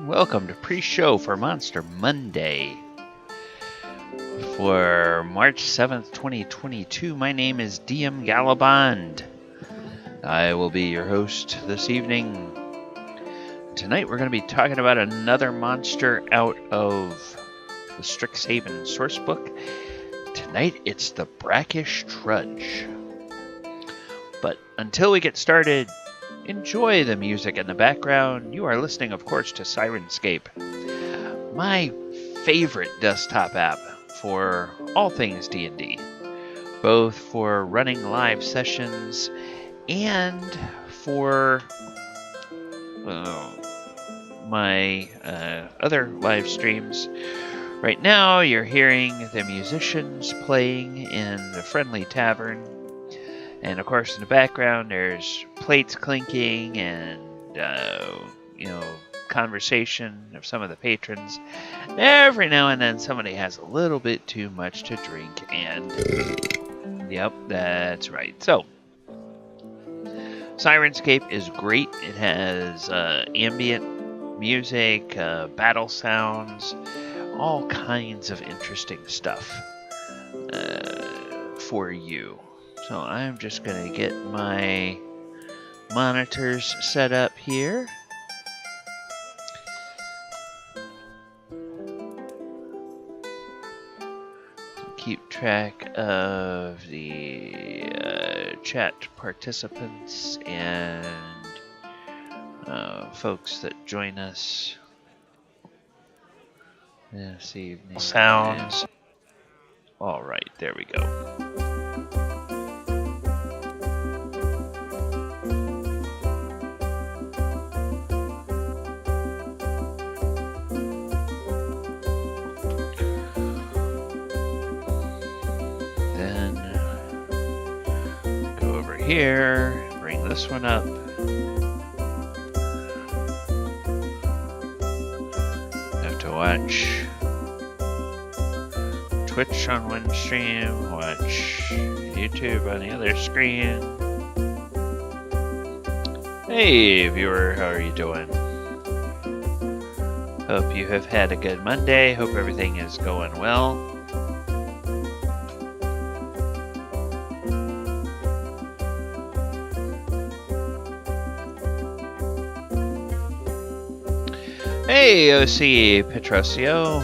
Welcome to Preshow for Monster Monday for March 7th, 2022. My name is DM Gallibond. I will be your host this evening. Tonight we're going to be talking about another monster out of the Strixhaven sourcebook. Tonight it's the Brackish Trudge. But until we get started, enjoy the music in the background. You are listening, of course, to Sirenscape, my favorite desktop app for all things D&D, both for running live sessions and for my other live streams. Right now, you're hearing the musicians playing in the Friendly Tavern. And of course, in the background, there's plates clinking and, conversation of some of the patrons. Every now and then, somebody has a little bit too much to drink, and yep, that's right. So, Sirenscape is great. It has ambient music, battle sounds, all kinds of interesting stuff for you. So I'm just going to get my monitors set up here. Keep track of the chat participants and folks that join us this evening. Sounds. All right, there we go. Here, bring this one up. Have to watch Twitch on one stream, watch YouTube on the other screen. Hey viewer, how are you doing? Hope you have had a good Monday. Hope everything is going well. Hey, OC Petrosio.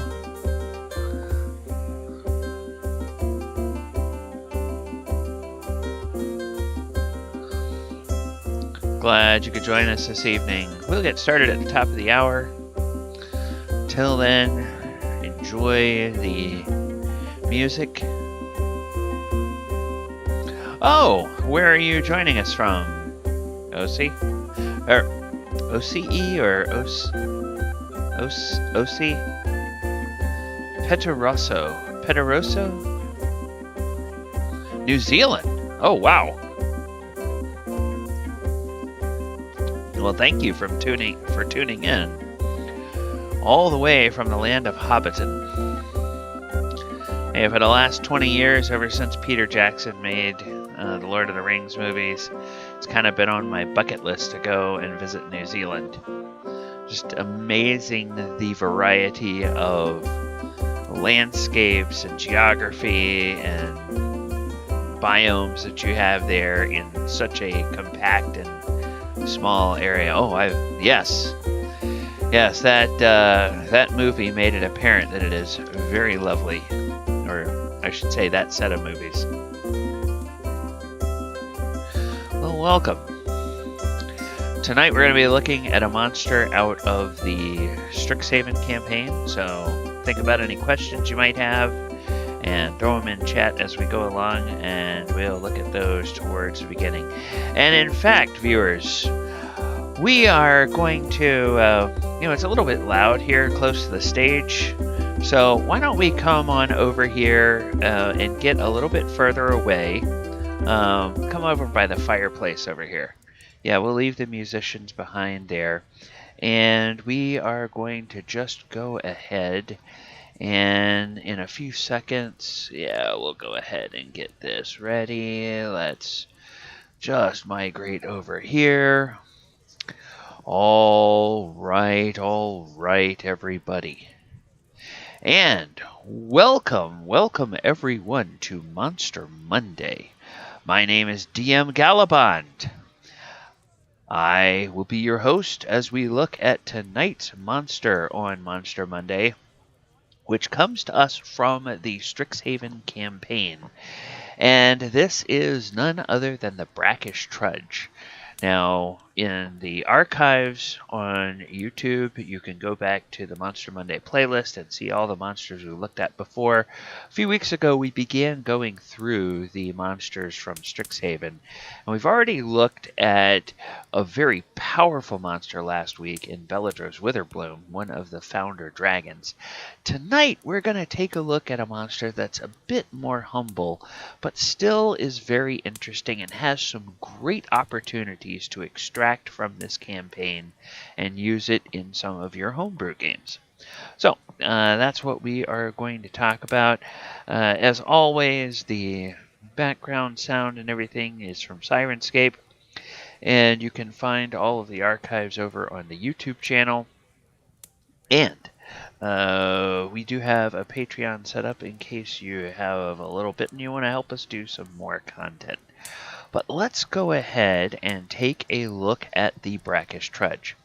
Glad you could join us this evening. We'll get started at the top of the hour. Till then, enjoy the music. Oh, where are you joining us from? OC? Or OCE or OC? Petterosso? New Zealand. Oh, wow. Well, thank you for tuning in. All the way from the land of Hobbiton. Hey, for the last 20 years, ever since Peter Jackson made the Lord of the Rings movies, it's kind of been on my bucket list to go and visit New Zealand. Just amazing the variety of landscapes and geography and biomes that you have there in such a compact and small area. Oh, yes, that movie made it apparent that it is very lovely, or I should say that set of movies. Well, welcome. Tonight we're going to be looking at a monster out of the Strixhaven campaign, so think about any questions you might have and throw them in chat as we go along, and we'll look at those towards the beginning. And in fact, viewers, we are going to, it's a little bit loud here close to the stage, so why don't we come on over here and get a little bit further away. Come over by the fireplace over here. Yeah, we'll leave the musicians behind there. And we are going to just go ahead and in a few seconds, we'll go ahead and get this ready. Let's just migrate over here. All right, everybody. And welcome everyone to Monster Monday. My name is DM Gallibond. I will be your host as we look at tonight's monster on Monster Monday, which comes to us from the Strixhaven campaign. And this is none other than the Brackish Trudge. Now, in the archives on YouTube, you can go back to the Monster Monday playlist and see all the monsters we looked at before. A few weeks ago, we began going through the monsters from Strixhaven, and we've already looked at a very powerful monster last week in Belladro's Witherbloom, one of the founder dragons. Tonight, we're going to take a look at a monster that's a bit more humble, but still is very interesting and has some great opportunities to extract from this campaign and use it in some of your homebrew games. So that's what we are going to talk about. As always, the background sound and everything is from Sirenscape, and you can find all of the archives over on the YouTube channel. And we do have a Patreon set up in case you have a little bit and you want to help us do some more content. But let's go ahead and take a look at the Brackish Trudge.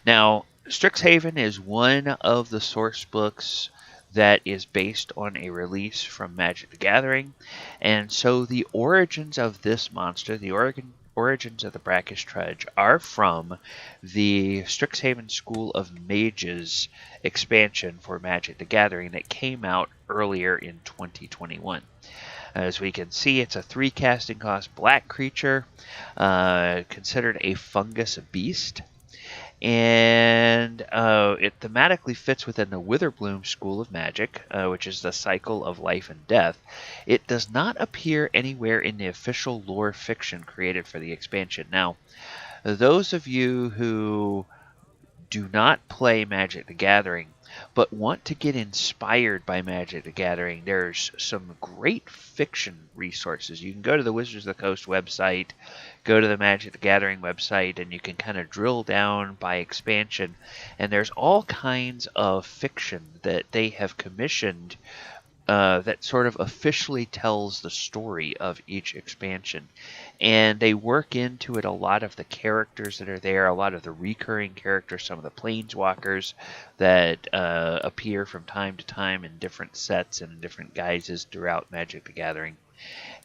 Now, Strixhaven is one of the source books that is based on a release from Magic the Gathering, and so the origins of this monster, the origins of the Brackish Trudge, are from the Strixhaven School of Mages expansion for Magic the Gathering that came out earlier in 2021. As we can see, it's a 3 casting cost black creature, considered a fungus beast. And it thematically fits within the Witherbloom School of Magic, which is the cycle of life and death. It does not appear anywhere in the official lore fiction created for the expansion. Now, those of you who do not play Magic the Gathering but want to get inspired by Magic the Gathering, there's some great fiction resources. You can go to the Wizards of the Coast website, go to the Magic the Gathering website, and you can kind of drill down by expansion, and there's all kinds of fiction that they have commissioned that sort of officially tells the story of each expansion. And they work into it a lot of the characters that are there, a lot of the recurring characters, some of the planeswalkers that appear from time to time in different sets and in different guises throughout Magic the Gathering.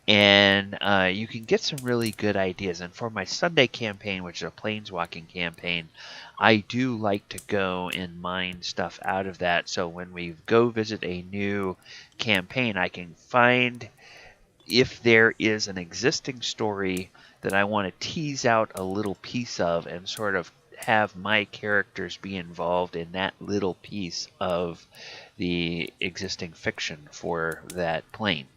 And you can get some really good ideas. And for my Sunday campaign, which is a planeswalking campaign, I do like to go and mine stuff out of that. So when we go visit a new campaign, I can find if there is an existing story that I want to tease out a little piece of and sort of have my characters be involved in that little piece of the existing fiction for that plane.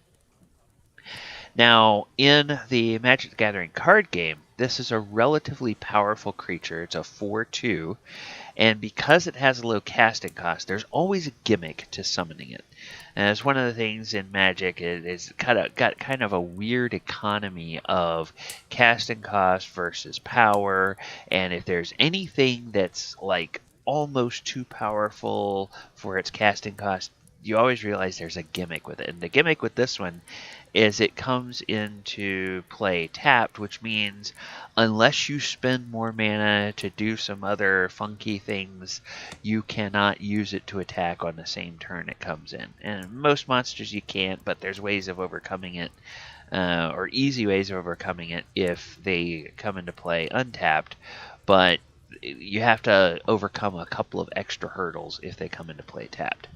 Now, in the Magic the Gathering card game, this is a relatively powerful creature. It's a 4/2, and because it has a low casting cost, there's always a gimmick to summoning it. And it's one of the things in Magic, it's got kind of a weird economy of casting cost versus power, and if there's anything that's like almost too powerful for its casting cost, you always realize there's a gimmick with it. And the gimmick with this one is it comes into play tapped, which means unless you spend more mana to do some other funky things, you cannot use it to attack on the same turn it comes in. And most monsters you can't, but there's ways of overcoming it, or easy ways of overcoming it if they come into play untapped. But you have to overcome a couple of extra hurdles if they come into play tapped.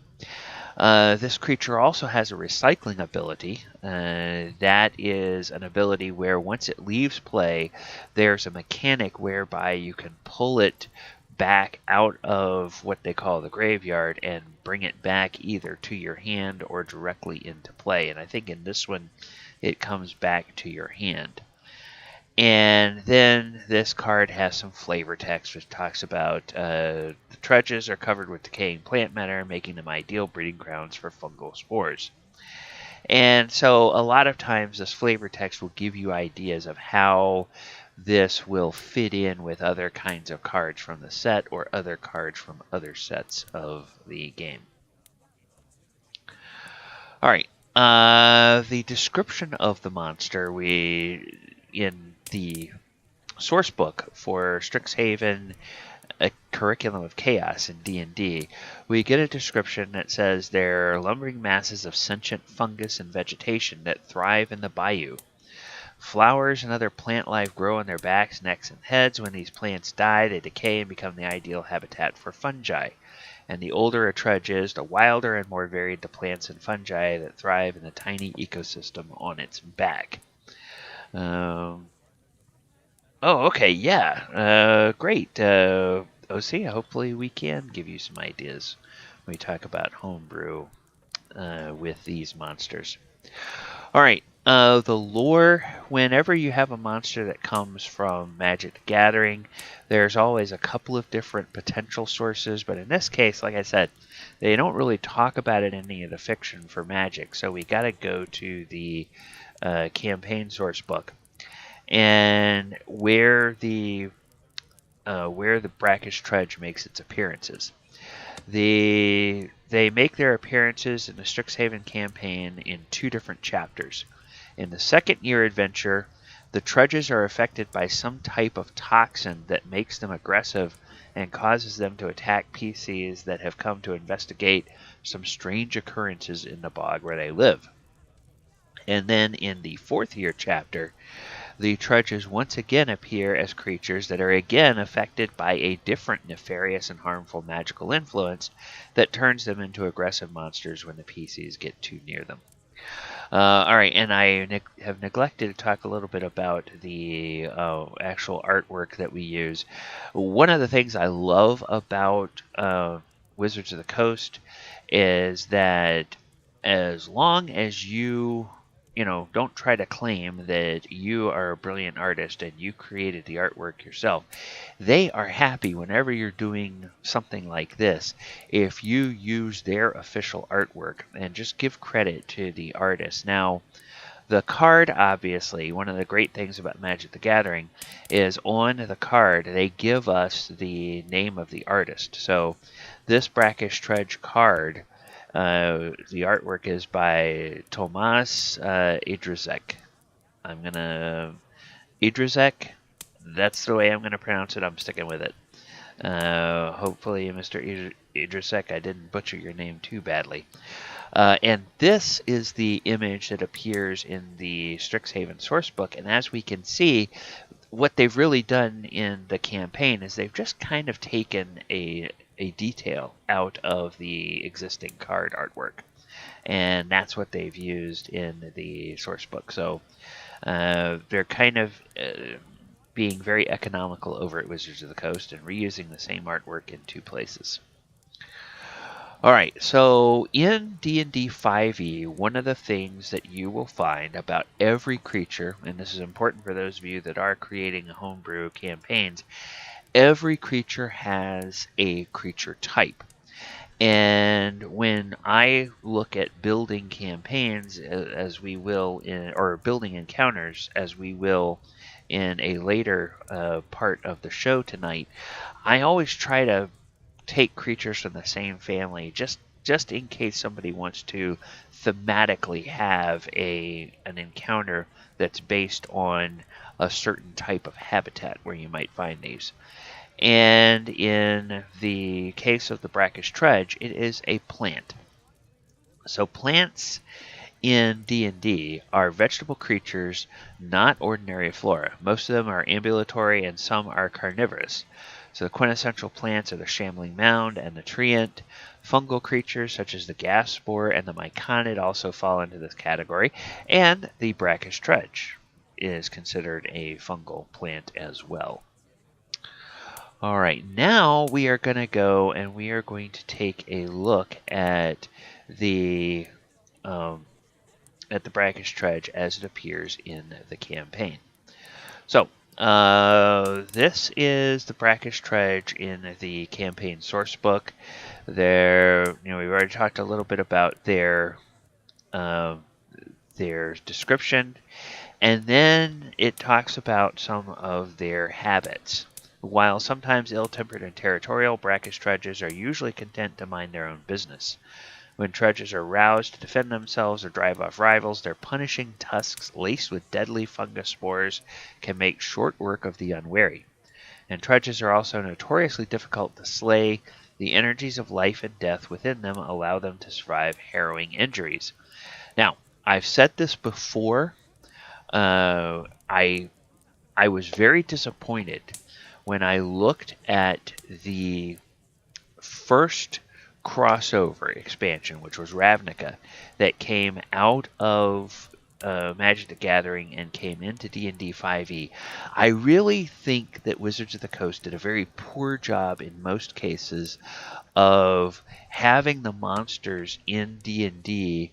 This creature also has a recycling ability. That is an ability where once it leaves play, there's a mechanic whereby you can pull it back out of what they call the graveyard and bring it back either to your hand or directly into play. And I think in this one, it comes back to your hand. And then this card has some flavor text, which talks about the Trudges are covered with decaying plant matter, making them ideal breeding grounds for fungal spores. And so a lot of times this flavor text will give you ideas of how this will fit in with other kinds of cards from the set or other cards from other sets of the game. All right. The description of the monster, in the source book for Strixhaven, A Curriculum of Chaos in D&D, we get a description that says they're lumbering masses of sentient fungus and vegetation that thrive in the bayou. Flowers and other plant life grow on their backs, necks, and heads. When these plants die, they decay and become the ideal habitat for fungi. And the older a trudge is, the wilder and more varied the plants and fungi that thrive in the tiny ecosystem on its back. Oh, okay, yeah. Great. OC, hopefully we can give you some ideas when we talk about homebrew with these monsters. All right. The lore, whenever you have a monster that comes from Magic the Gathering, there's always a couple of different potential sources, but in this case, like I said, they don't really talk about it in any of the fiction for Magic, so we got to go to the campaign source book, and where the Brackish Trudge makes its appearances. They make their appearances in the Strixhaven campaign in 2 different chapters. In the second year adventure, the Trudges are affected by some type of toxin that makes them aggressive and causes them to attack PCs that have come to investigate some strange occurrences in the bog where they live. And then in the 4th year chapter, the Trudges once again appear as creatures that are again affected by a different nefarious and harmful magical influence that turns them into aggressive monsters when the PCs get too near them. All right, and I have neglected to talk a little bit about the actual artwork that we use. One of the things I love about Wizards of the Coast is that as long as you don't try to claim that you are a brilliant artist and you created the artwork yourself, they are happy whenever you're doing something like this if you use their official artwork and just give credit to the artist. Now, the card, obviously, one of the great things about Magic the Gathering is on the card they give us the name of the artist. So this Brackish Trudge card, the artwork is by Tomas Idrizek. Idrizek. That's the way I'm going to pronounce it. I'm sticking with it. Hopefully, Mr. Idrizek, I didn't butcher your name too badly. And this is the image that appears in the Strixhaven sourcebook. And as we can see, what they've really done in the campaign is they've just kind of taken a detail out of the existing card artwork. And that's what they've used in the sourcebook. So they're kind of being very economical over at Wizards of the Coast and reusing the same artwork in 2 places. All right, so in D&D 5e, one of the things that you will find about every creature, and this is important for those of you that are creating homebrew campaigns, every creature has a creature type. And when I look at building campaigns, as we will or building encounters, as we will in a later part of the show tonight, I always try to take creatures from the same family, just in case somebody wants to thematically have an encounter that's based on a certain type of habitat where you might find these. And in the case of the Brackish Trudge, it is a plant. So plants in D&D are vegetable creatures, not ordinary flora. Most of them are ambulatory and some are carnivorous. So the quintessential plants are the shambling mound and the treant. Fungal creatures such as the gas spore and the myconid also fall into this category. And the Brackish Trudge is considered a fungal plant as well. All right, now we are going to go and we are going to take a look at the Brackish Trudge as it appears in the campaign. So this is the Brackish Trudge in the campaign sourcebook. We've already talked a little bit about their description. And then it talks about some of their habits. While sometimes ill-tempered and territorial, Brackish Trudges are usually content to mind their own business. When Trudges are roused to defend themselves or drive off rivals, their punishing tusks laced with deadly fungus spores can make short work of the unwary. And Trudges are also notoriously difficult to slay. The energies of life and death within them allow them to survive harrowing injuries. Now, I've said this before. I was very disappointed when I looked at the first crossover expansion, which was Ravnica, that came out of Magic the Gathering and came into D&D 5e. I really think that Wizards of the Coast did a very poor job in most cases of having the monsters in D&D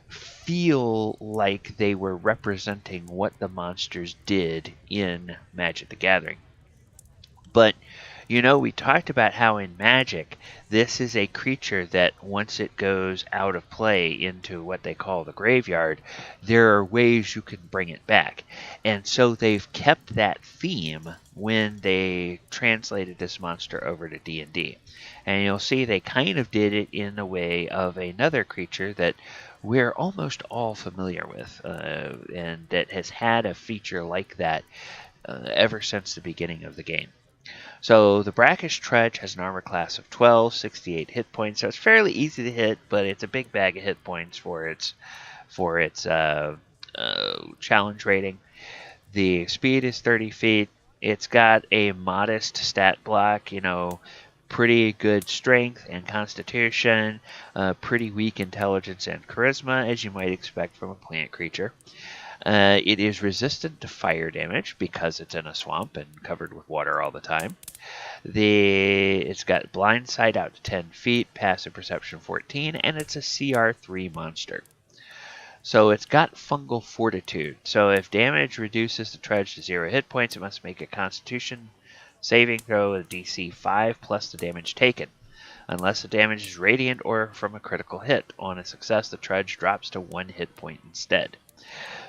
feel like they were representing what the monsters did in Magic the Gathering. But, you know, we talked about how in Magic, this is a creature that once it goes out of play into what they call the graveyard, there are ways you can bring it back. And so they've kept that theme when they translated this monster over to D&D. And you'll see they kind of did it in the way of another creature that we're almost all familiar with, and that has had a feature like that ever since the beginning of the game. So the Brackish Trudge has an armor class of 12, 68 hit points, so it's fairly easy to hit, but it's a big bag of hit points for its challenge rating. The speed is 30 feet. It's got a modest stat block, you know, pretty good strength and constitution, pretty weak intelligence and charisma, as you might expect from a plant creature. It is resistant to fire damage because it's in a swamp and covered with water all the time. It's got blind sight out to 10 feet, passive perception 14, and it's a CR3 monster. So it's got fungal fortitude. So if damage reduces the Trudge to 0 hit points, it must make a Constitution saving throw at DC 5 plus the damage taken. Unless the damage is radiant or from a critical hit. On a success, the Trudge drops to 1 hit point instead.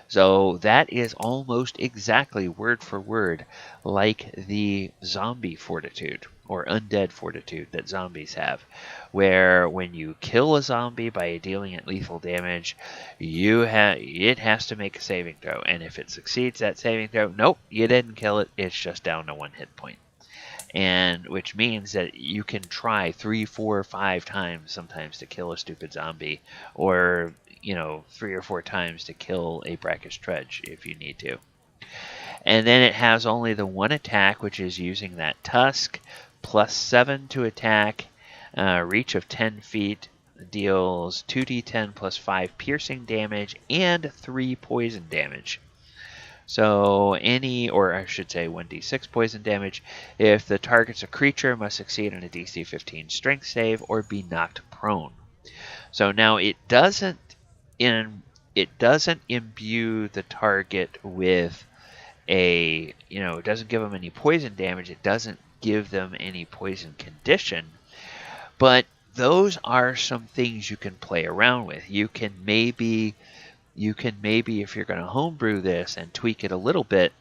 So that is almost exactly word for word like the zombie fortitude or undead fortitude that zombies have, where when you kill a zombie by dealing it lethal damage, it has to make a saving throw, and if it succeeds that saving throw, nope, you didn't kill it, it's just down to 1 hit point. And which means that you can try 3, 4, 5 times sometimes to kill a stupid zombie, or 3 or 4 times to kill a Brackish Trudge if you need to. And then it has only the 1 attack, which is using that tusk, plus 7 to attack, reach of 10 feet, deals 2d10 plus 5 piercing damage, and 3 poison damage. So or I should say 1d6 poison damage. If the target's a creature, must succeed on a DC 15 strength save or be knocked prone. So now it doesn't imbue the target with it doesn't give them any poison damage. It doesn't give them any poison condition. But those are some things you can play around with. You can maybe, if you're going to homebrew this and tweak it a little bit,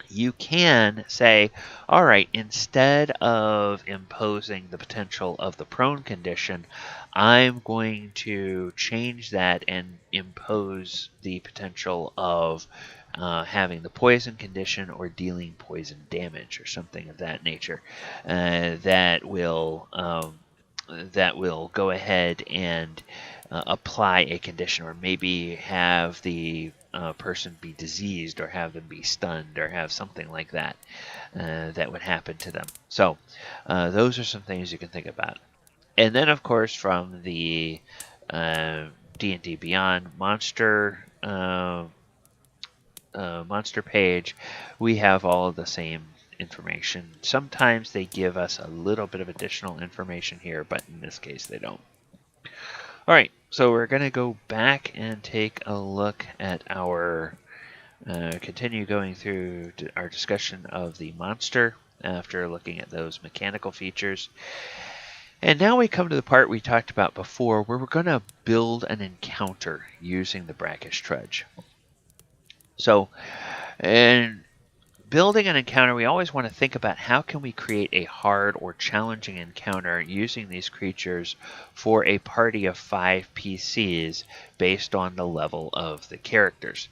you can say, all right, instead of imposing the potential of the prone condition, I'm going to change that and impose the potential of having the poison condition or dealing poison damage or something of that nature. That will go ahead and apply a condition, or maybe have the person be diseased, or have them be stunned, or have something like that that would happen to them. So those are some things you can think about. And then, of course, from the D&D Beyond monster page, we have all of the same information. Sometimes they give us a little bit of additional information here, but in this case they don't. All right, so we're going to go back and take a look at our continue going through our discussion of the monster after looking at those mechanical features. And now we come to the part we talked about before, where we're going to build an encounter using the Brackish Trudge. So, in building an encounter, we always want to think about how can we create a hard or challenging encounter using these creatures for a party of 5 PCs based on the level of the characters.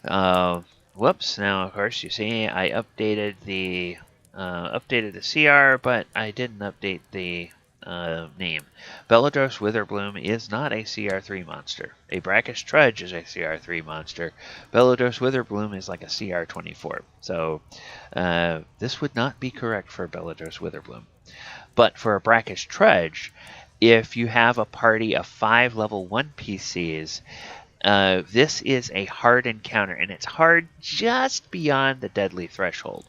Whoops! Now, of course, you see I updated the CR, but I didn't update the name. Bellados Witherbloom is not a CR3 monster. A Brackish Trudge is a CR3 monster. Bellados Witherbloom is like a CR24. So this would not be correct for Bellados Witherbloom. But for a Brackish Trudge, if you have a party of 5 level 1 PCs, this is a hard encounter, and it's hard just beyond the deadly threshold.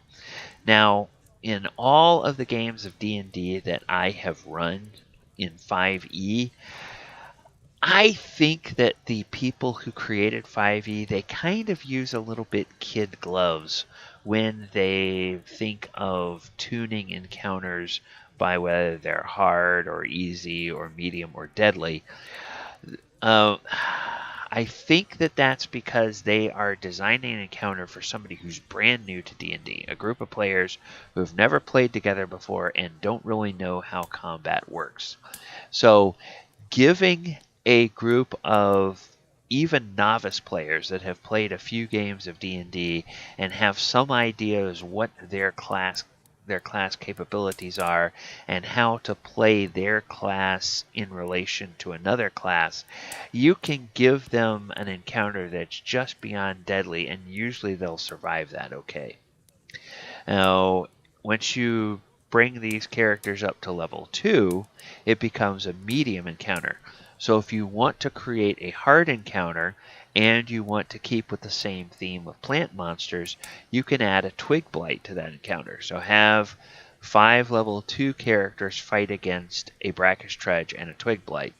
Now, in all of the games of D&D that I have run in 5e, I think that the people who created 5e, they kind of use a little bit kid gloves when they think of tuning encounters by whether they're hard or easy or medium or deadly. I think that that's because they are designing an encounter for somebody who's brand new to D&D, a group of players who have never played together before and don't really know how combat works. So giving a group of even novice players that have played a few games of D&D and have some ideas what their class capabilities are and how to play their class in relation to another class, you can give them an encounter that's just beyond deadly, and usually they'll survive that okay. Now, once you bring these characters up to level 2, it becomes a medium encounter. So if you want to create a hard encounter and you want to keep with the same theme of plant monsters, you can add a Twig Blight to that encounter. So have 5 level 2 characters fight against a Brackish Trudge and a Twig Blight.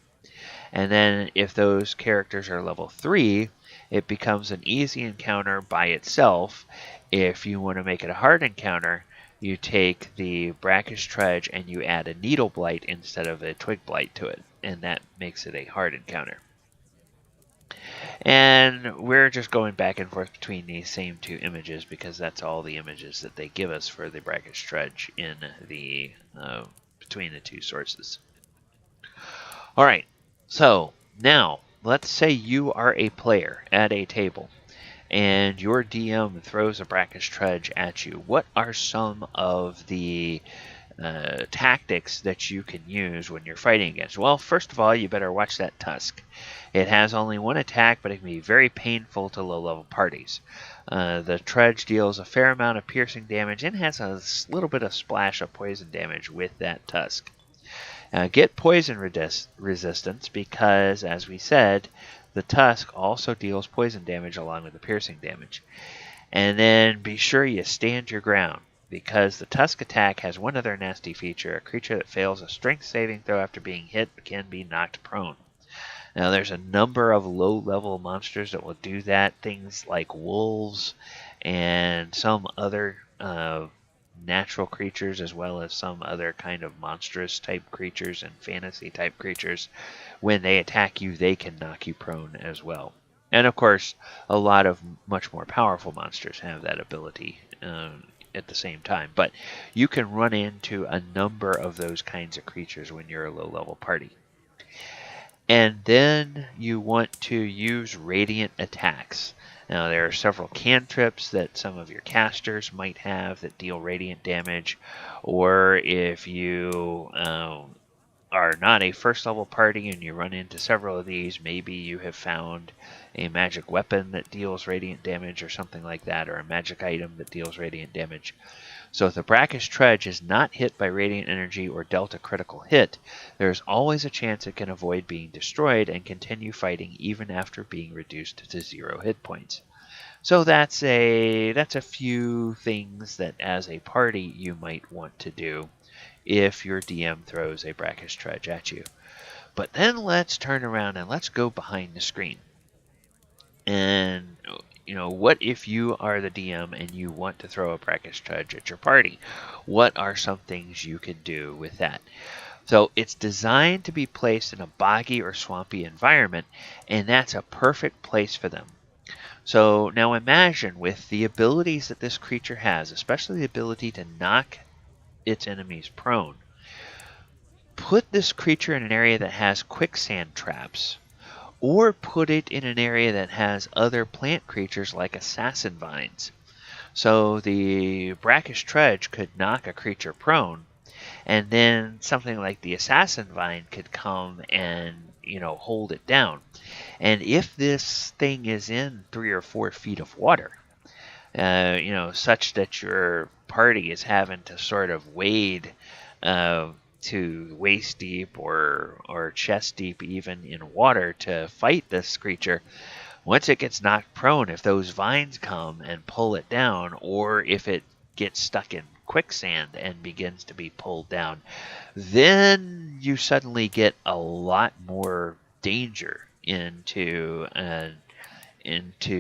And then if those characters are level 3, it becomes an easy encounter by itself. If you want to make it a hard encounter, you take the Brackish Trudge and you add a Needle Blight instead of a Twig Blight to it, and that makes it a hard encounter. And we're just going back and forth between these same 2 images because that's all the images that they give us for the Brackish Trudge in the between the 2 sources. All right, so now let's say you are a player at a table and your DM throws a Brackish Trudge at you. What are some of the tactics that you can use when you're fighting against? Well, first of all, you better watch that tusk. It has only 1 attack, but it can be very painful to low-level parties. The Trudge deals a fair amount of piercing damage and has a little bit of splash of poison damage with that tusk. Get poison resistance because, as we said, the tusk also deals poison damage along with the piercing damage. And then be sure you stand your ground, because the tusk attack has one other nasty feature. A creature that fails a strength saving throw after being hit can be knocked prone. Now, there's a number of low-level monsters that will do that, things like wolves and some other natural creatures, as well as some other kind of monstrous type creatures and fantasy type creatures. When they attack you, they can knock you prone as well. And of course, a lot of much more powerful monsters have that ability at the same time. But you can run into a number of those kinds of creatures when you're a low-level party. And then you want to use radiant attacks. Now, there are several cantrips that some of your casters might have that deal radiant damage, or if you are not a first-level party and you run into several of these, maybe you have found a magic weapon that deals radiant damage or something like that, or a magic item that deals radiant damage. So if the Brackish Trudge is not hit by radiant energy or dealt a critical hit, there's always a chance it can avoid being destroyed and continue fighting even after being reduced to 0 hit points. So that's a few things that as a party you might want to do if your DM throws a Brackish Trudge at you. But then let's turn around and let's go behind the screen. And what if you are the DM and you want to throw a Brackish Trudge at your party? What are some things you can do with that? So it's designed to be placed in a boggy or swampy environment, and that's a perfect place for them. So now imagine with the abilities that this creature has, especially the ability to knock its enemies prone, put this creature in an area that has quicksand traps, or put it in an area that has other plant creatures like assassin vines. So the Brackish Trudge could knock a creature prone, and then something like the assassin vine could come and hold it down. And if this thing is in 3 or 4 feet of water, such that your party is having to sort of wade to waist deep or chest deep even in water to fight this creature, once it gets knocked prone, if those vines come and pull it down, or if it gets stuck in quicksand and begins to be pulled down, then you suddenly get a lot more danger into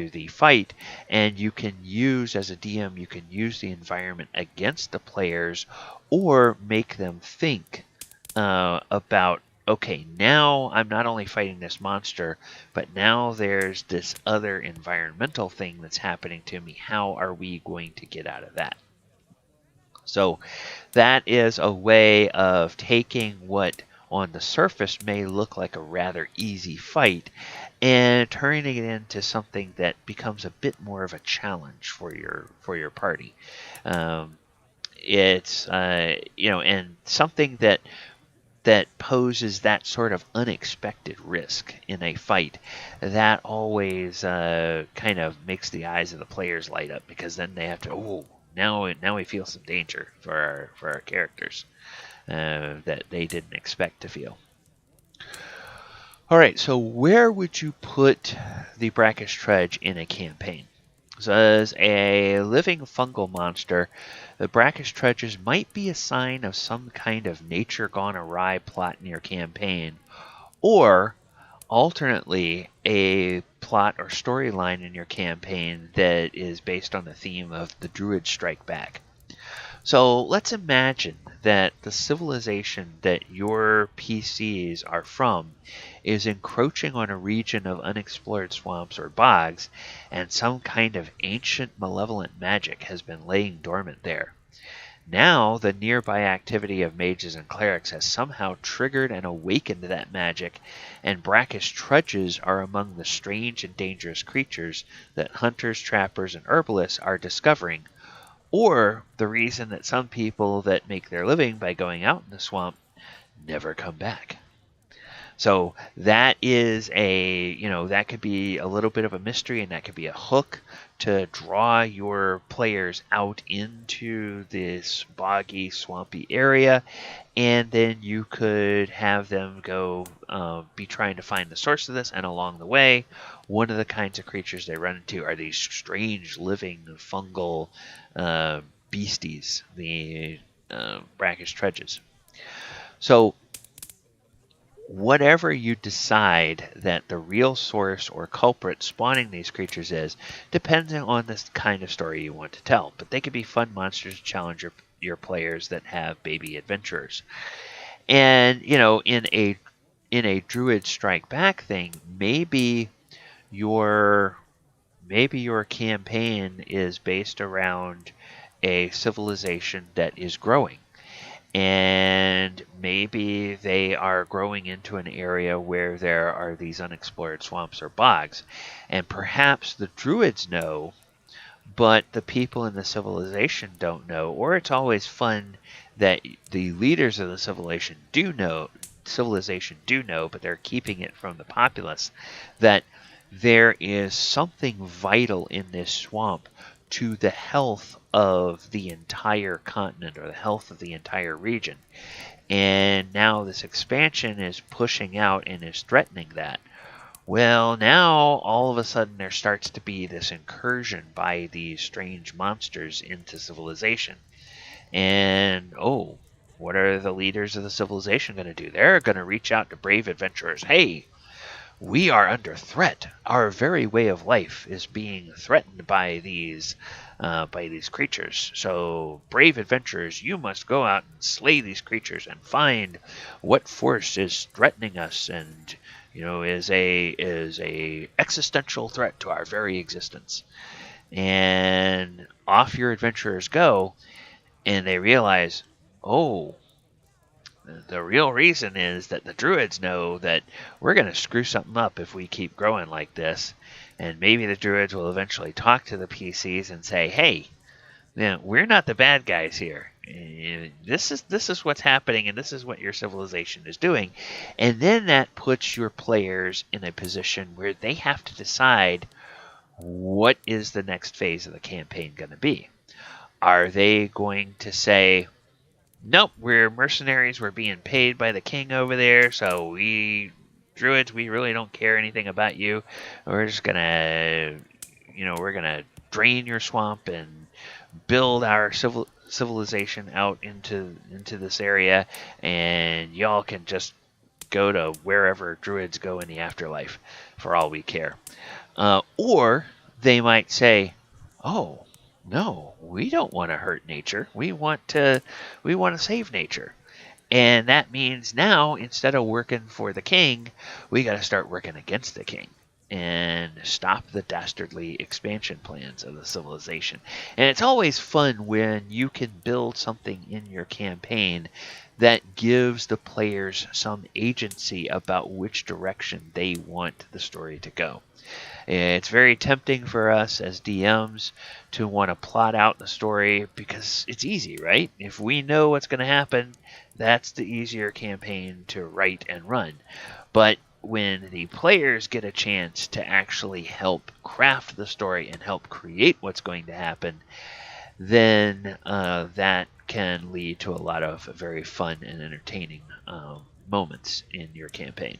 the fight, and you can use, as a DM, you can use the environment against the players or make them think about, okay, now I'm not only fighting this monster, but now there's this other environmental thing that's happening to me. How are we going to get out of that? So that is a way of taking what on the surface may look like a rather easy fight and turning it into something that becomes a bit more of a challenge for your party. It's and something that poses that sort of unexpected risk in a fight, that always kind of makes the eyes of the players light up, because then they have to, now we feel some danger for our characters that they didn't expect to feel. All right, so where would you put the Brackish Trudge in a campaign? So as a living fungal monster, the Brackish Trudges might be a sign of some kind of nature gone awry plot in your campaign, or alternately a plot or storyline in your campaign that is based on the theme of the Druids Strike Back. So let's imagine that the civilization that your PCs are from is encroaching on a region of unexplored swamps or bogs, and some kind of ancient malevolent magic has been laying dormant there. Now, the nearby activity of mages and clerics has somehow triggered and awakened that magic, and Brackish Trudges are among the strange and dangerous creatures that hunters, trappers, and herbalists are discovering, or the reason that some people that make their living by going out in the swamp never come back. So that is that could be a little bit of a mystery, and that could be a hook to draw your players out into this boggy, swampy area, and then you could have them go be trying to find the source of this, and along the way, one of the kinds of creatures they run into are these strange living fungal beasties, the Brackish Trudges. So whatever you decide that the real source or culprit spawning these creatures is, depends on the kind of story you want to tell. But they could be fun monsters to challenge your players that have baby adventurers. And in a Druid Strike Back thing, maybe your campaign is based around a civilization that is growing. And maybe they are growing into an area where there are these unexplored swamps or bogs. And perhaps the druids know, but the people in the civilization don't know. Or it's always fun that the leaders of the civilization do know, but they're keeping it from the populace, that there is something vital in this swamp to the health of the entire continent or the health of the entire region. And now this expansion is pushing out and is threatening that. Well, now all of a sudden there starts to be this incursion by these strange monsters into civilization. And, what are the leaders of the civilization going to do? They're going to reach out to brave adventurers. Hey, we are under threat. Our very way of life is being threatened by these creatures. So, brave adventurers, you must go out and slay these creatures and find what force is threatening us, and is a existential threat to our very existence. And off your adventurers go, and they realize, oh, the real reason is that the druids know that we're going to screw something up if we keep growing like this. And maybe the druids will eventually talk to the PCs and say, hey, we're not the bad guys here. This is what's happening, and this is what your civilization is doing. And then that puts your players in a position where they have to decide, what is the next phase of the campaign going to be? Are they going to say, nope, we're mercenaries, we're being paid by the king over there, so we druids, we really don't care anything about you. We're just gonna, we're gonna drain your swamp and build our civilization out into this area, and y'all can just go to wherever druids go in the afterlife for all we care. Or they might say, oh, no, we don't want to hurt nature. We want to save nature. And that means now, instead of working for the king, we got to start working against the king and stop the dastardly expansion plans of the civilization. And it's always fun when you can build something in your campaign that gives the players some agency about which direction they want the story to go. It's very tempting for us as DMs to want to plot out the story because it's easy, right? If we know what's going to happen, that's the easier campaign to write and run. But when the players get a chance to actually help craft the story and help create what's going to happen, then that can lead to a lot of very fun and entertaining moments in your campaign.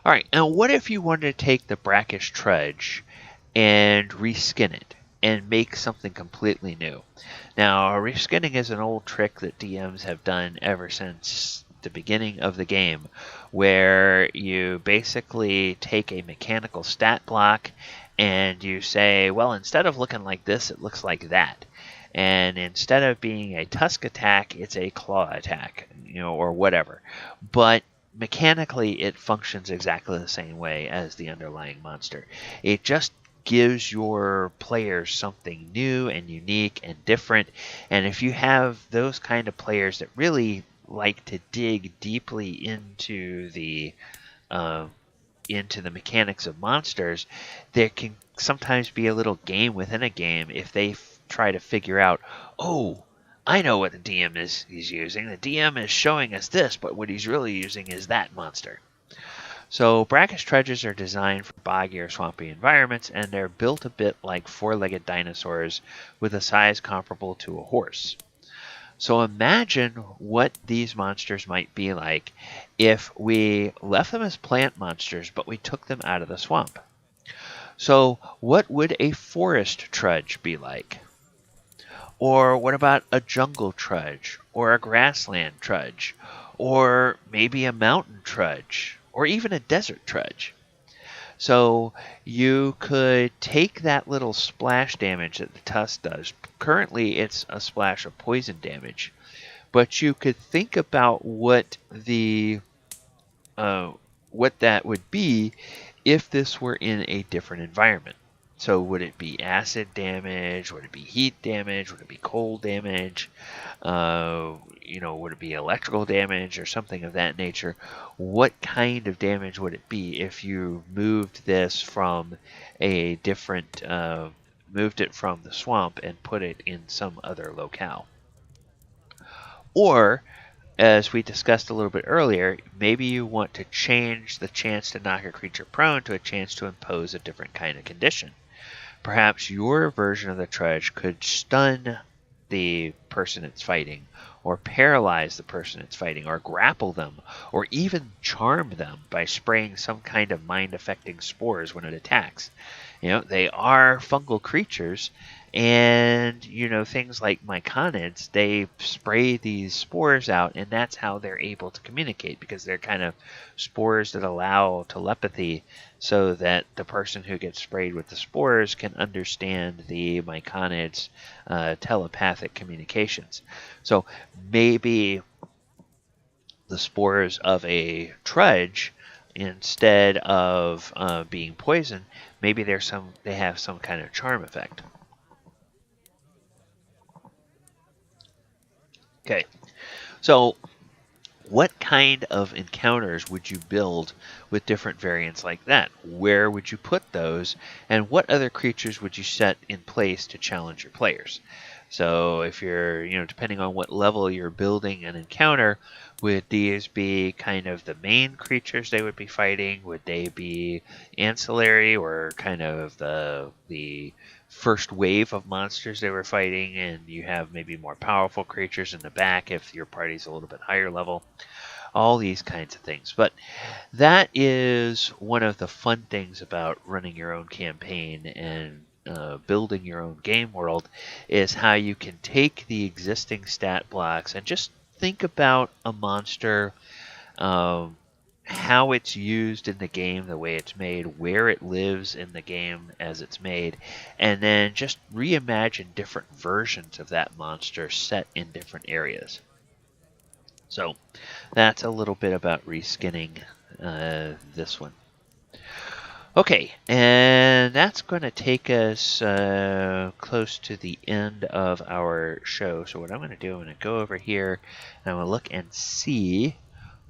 All right, now what if you wanted to take the Brackish Trudge and reskin it and make something completely new? Now, reskinning is an old trick that DMs have done ever since the beginning of the game, where you basically take a mechanical stat block and you say, well, instead of looking like this, it looks like that. And instead of being a tusk attack, it's a claw attack, or whatever. But mechanically, it functions exactly the same way as the underlying monster. It just gives your players something new and unique and different. And if you have those kind of players that really like to dig deeply into the mechanics of monsters, there can sometimes be a little game within a game if they try to figure out, oh, I know what the DM is using. The DM is showing us this, but what he's really using is that monster. So Brackish Trudges are designed for boggy or swampy environments, and they're built a bit like four-legged dinosaurs with a size comparable to a horse. So imagine what these monsters might be like if we left them as plant monsters, but we took them out of the swamp. So what would a forest trudge be like? Or what about a jungle trudge, or a grassland trudge, or maybe a mountain trudge, or even a desert trudge? So you could take that little splash damage that the tusk does. Currently, it's a splash of poison damage, but you could think about what that would be if this were in a different environment. So would it be acid damage? Would it be heat damage? Would it be cold damage? Would it be electrical damage or something of that nature? What kind of damage would it be if you moved this from a different, moved it from the swamp and put it in some other locale? Or, as we discussed a little bit earlier, maybe you want to change the chance to knock a creature prone to a chance to impose a different kind of condition. Perhaps your version of the trudge could stun the person it's fighting, or paralyze the person it's fighting, or grapple them, or even charm them by spraying some kind of mind-affecting spores when it attacks. They are fungal creatures, and things like myconids, they spray these spores out, and that's how they're able to communicate, because they're kind of spores that allow telepathy, so that the person who gets sprayed with the spores can understand the myconids' telepathic communications. So maybe the spores of a trudge, instead of being poison, maybe they have some kind of charm effect. Okay, so what kind of encounters would you build with different variants like that? Where would you put those? And what other creatures would you set in place to challenge your players? So if you're, depending on what level you're building an encounter, would these be kind of the main creatures they would be fighting? Would they be ancillary, or kind of the first wave of monsters they were fighting, and you have maybe more powerful creatures in the back if your party's a little bit higher level? All these kinds of things. But that is one of the fun things about running your own campaign and building your own game world, is how you can take the existing stat blocks and just think about a monster, how it's used in the game, the way it's made, where it lives in the game as it's made, and then just reimagine different versions of that monster set in different areas. So that's a little bit about reskinning this one. Okay, and that's going to take us close to the end of our show. So what I'm going to do, I'm going to go over here and I'm going to look and see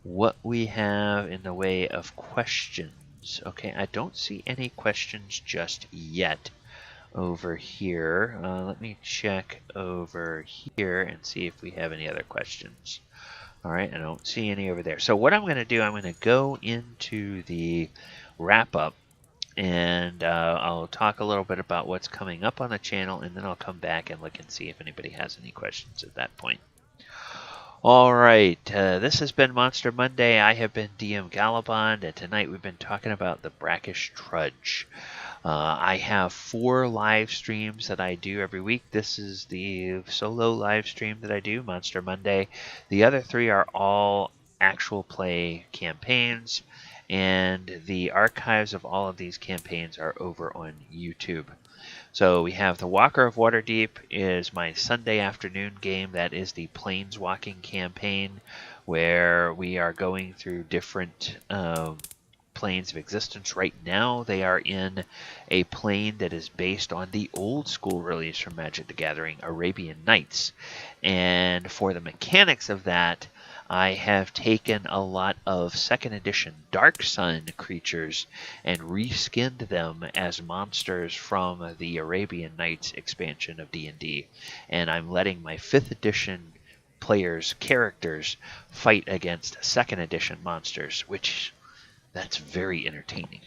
what we have in the way of questions. Okay, I don't see any questions just yet over here. Let me check over here and see if we have any other questions. All right, I don't see any over there. So what I'm going to do, I'm going to go into the wrap-up, and I'll talk a little bit about what's coming up on the channel, and then I'll come back and look and see if anybody has any questions at that point. All right, this has been Monster Monday. I have been DM Gallibond, and tonight we've been talking about the Brackish Trudge. I have 4 live streams that I do every week. This is the solo live stream that I do, Monster Monday. The other 3 are all actual play campaigns, and the archives of all of these campaigns are over on YouTube. So we have the Walker of Waterdeep is my Sunday afternoon game. That is the Planeswalking campaign, where we are going through different planes of existence. Right now they are in a plane that is based on the old school release from Magic the Gathering, Arabian Nights. And for the mechanics of that, I have taken a lot of 2nd edition Dark Sun creatures and reskinned them as monsters from the Arabian Nights expansion of D&D. And I'm letting my 5th edition players' characters fight against 2nd edition monsters, which that's very entertaining.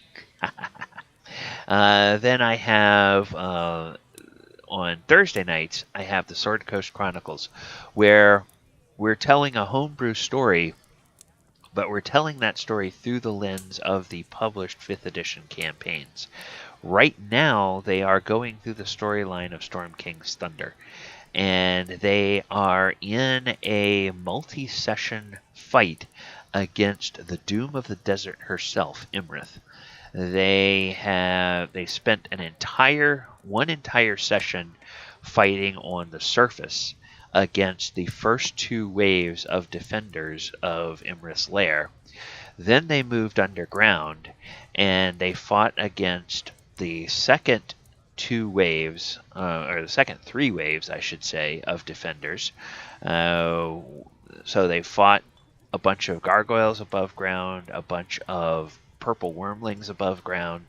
Then I have, on Thursday nights, I have the Sword Coast Chronicles, where we're telling a homebrew story, but we're telling that story through the lens of the published 5th edition campaigns. Right now, they are going through the storyline of Storm King's Thunder, and they are in a multi-session fight against the Doom of the Desert herself, Imrith. They spent one entire session fighting on the surface against the first 2 waves of defenders of Imrith's lair. Then they moved underground, and they fought against the second 2 waves, or the second 3 waves, I should say, of defenders. So they fought a bunch of gargoyles above ground, a bunch of purple wormlings above ground.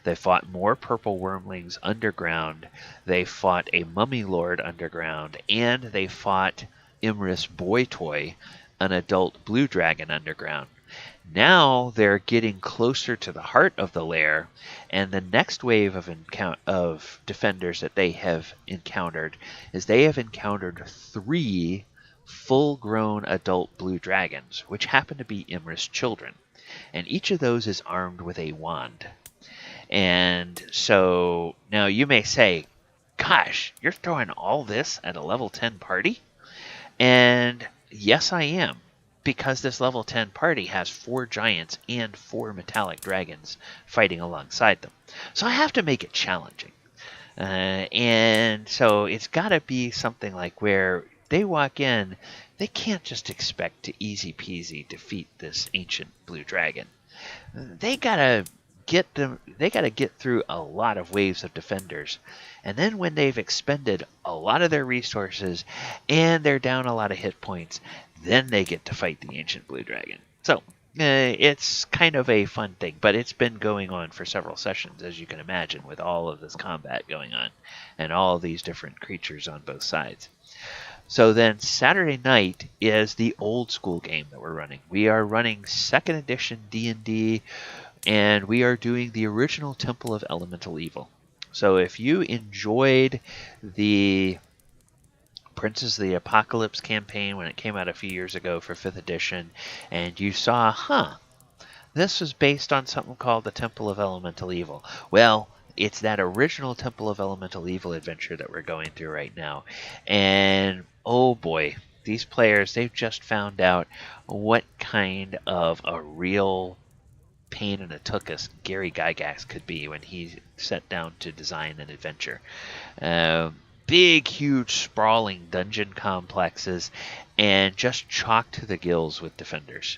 They fought more purple wormlings underground. They fought a mummy lord underground, and they fought Imrith's boy toy, an adult blue dragon, underground. Now they're getting closer to the heart of the lair, and the next wave of defenders that they have encountered is they have encountered 3 full-grown adult blue dragons, which happen to be Imrith's children. And each of those is armed with a wand. And so now you may say, gosh, you're throwing all this at a level 10 party? And yes, I am, because this level 10 party has 4 giants and 4 metallic dragons fighting alongside them. So I have to make it challenging. And so it's got to be something like where they walk in, they can't just expect to easy peasy defeat this ancient blue dragon. They gotta get through a lot of waves of defenders, and then when they've expended a lot of their resources and they're down a lot of hit points, then they get to fight the ancient blue dragon. So it's kind of a fun thing, but it's been going on for several sessions, as you can imagine, with all of this combat going on and all these different creatures on both sides. So then Saturday night is the old school game that we're running. We are running 2nd edition D&D, and we are doing the original Temple of Elemental Evil. So if you enjoyed the Princes of the Apocalypse campaign when it came out a few years ago for 5th edition, and you saw, this was based on something called the Temple of Elemental Evil. Well, it's that original Temple of Elemental Evil adventure that we're going through right now. And oh boy, these players, they've just found out what kind of a real pain in the tuchus Gary Gygax could be when he sat down to design an adventure. Big, huge, sprawling dungeon complexes, and just chocked to the gills with defenders.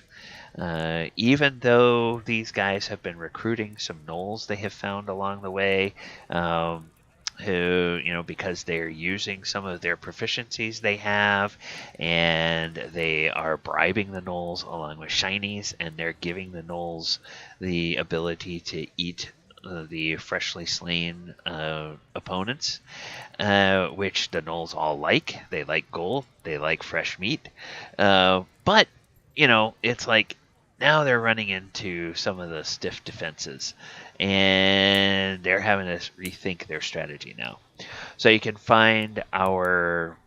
Even though these guys have been recruiting some gnolls they have found along the way, who, because they're using some of their proficiencies they have, and they are bribing the gnolls along with shinies, and they're giving the gnolls the ability to eat the freshly slain opponents, which the gnolls all like. They like gold, they like fresh meat, but it's like now they're running into some of the stiff defenses, and they're having to rethink their strategy now. So you can find our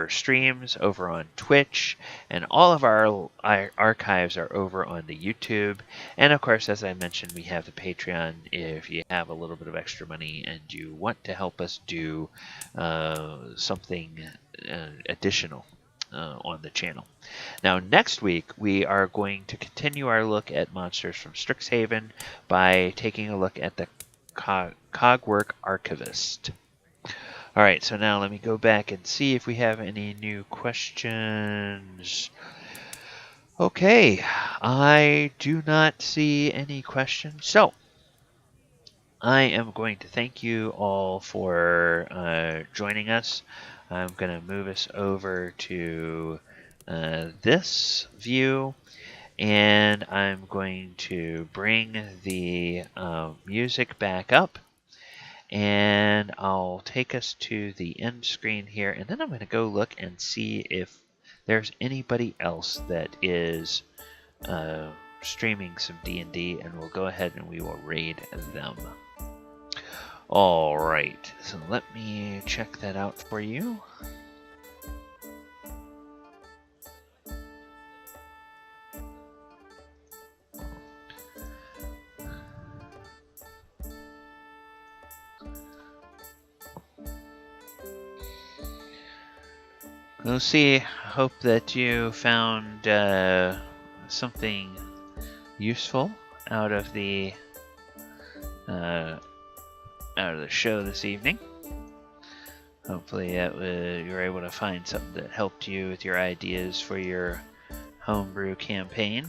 streams over on Twitch, and all of our archives are over on the YouTube. And of course, as I mentioned, we have the Patreon if you have a little bit of extra money and you want to help us do something additional on the channel. Now, next week, we are going to continue our look at monsters from Strixhaven by taking a look at the Cogwork Archivist. All right, so now let me go back and see if we have any new questions. Okay, I do not see any questions. So I am going to thank you all for joining us. I'm going to move us over to this view, and I'm going to bring the music back up. And I'll take us to the end screen here, and then I'm going to go look and see if there's anybody else that is streaming some D&D, and we'll go ahead and we will raid them. All right, so let me check that out for you. We'll see. Hope that you found something useful out of the show this evening. Hopefully you were able to find something that helped you with your ideas for your homebrew campaign.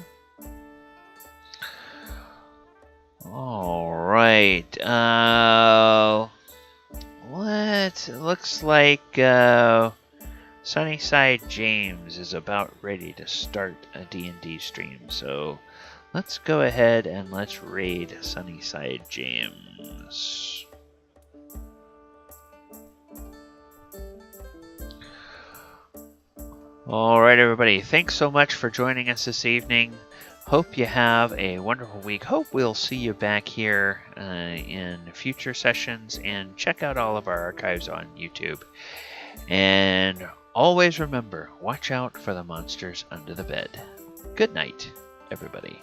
All right. It looks like Sunnyside James is about ready to start a D&D stream, so let's go ahead and let's raid Sunnyside James. Alright everybody, thanks so much for joining us this evening. Hope you have a wonderful week. Hope we'll see you back here in future sessions, and check out all of our archives on YouTube. And always remember, watch out for the monsters under the bed. Good night, everybody.